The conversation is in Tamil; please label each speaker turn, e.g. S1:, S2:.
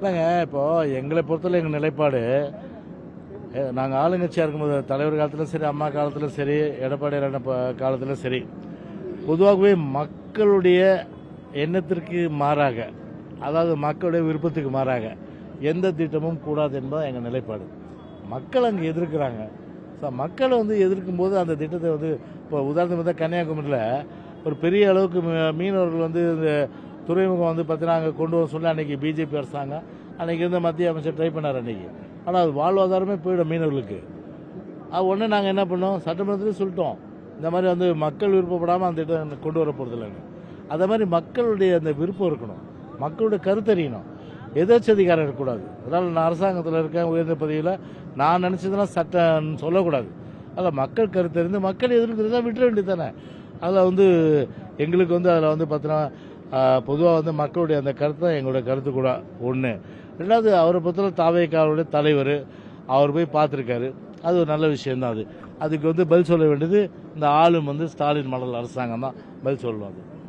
S1: இல்லைங்க, இப்போ எங்களை பொறுத்தவரை எங்கள் நிலைப்பாடு, நாங்கள் ஆளுங்கட்சியாக இருக்கும்போது தலைவர் காலத்திலும் சரி, அம்மா காலத்திலும் சரி, எடப்பாடி காலத்திலும் சரி, பொதுவாகவே மக்களுடைய எண்ணத்திற்கு மாறாக, அதாவது மக்களுடைய விருப்பத்துக்கு மாறாக எந்த திட்டமும் கூடாது என்பது எங்கள் நிலைப்பாடு. மக்கள் அங்கே எதிர்க்கிறாங்க. மக்கள் எதிர்க்கும் போது அந்த திட்டத்தை இப்போ உதாரணத்துக்கு கன்னியாகுமரியில் ஒரு பெரிய அளவுக்கு மீனவர்கள் இந்த துறைமுகம் பார்த்தீங்கன்னா அங்கே கொண்டு வர சொல்லி அன்றைக்கி பிஜேபி அரசாங்கம் அன்றைக்கி இருந்த மத்திய அமைச்சர் ட்ரை பண்ணார் அன்றைக்கி. ஆனால் அது வாழ்வாதாரமே போயிடும் மீனவர்களுக்கு. அது உடனே நாங்கள் என்ன பண்ணோம், சட்டமன்றத்திலே சொல்லிட்டோம், இந்த மாதிரி மக்கள் விருப்பப்படாமல் அந்த திட்டம் கொண்டு வர போகிறதில்லைன்னு. அதே மாதிரி மக்களுடைய அந்த விருப்பம் இருக்கணும், மக்களுடைய கருத்தறியணும், எதேச்சதிகாரம் இருக்கக்கூடாது. அதனால் நான் அரசாங்கத்தில் இருக்கேன், உயர்ந்த பதவியில், நான் நினச்சதெல்லாம் சட்டம் சொல்லக்கூடாது. அதில் மக்கள் கருத்தறிந்து மக்கள் எதிர்க்கிறதா விட்டுற வேண்டியது தானே. அதில் எங்களுக்கு அதில் பார்த்தீங்கன்னா பொதுவாக மக்களுடைய அந்த கருத்து தான் எங்களுடைய கருத்து கூட ஒன்று. ரெண்டாவது, அவரை பொறுத்தவரை தாவேக்காவுடைய தலைவர், அவர் போய் பார்த்துருக்காரு, அது ஒரு நல்ல விஷயம்தான். அதுக்கு பதில் சொல்ல வேண்டியது இந்த ஆளும் ஸ்டாலின் மாடல் அரசாங்கம் தான் பதில் சொல்லணும். அது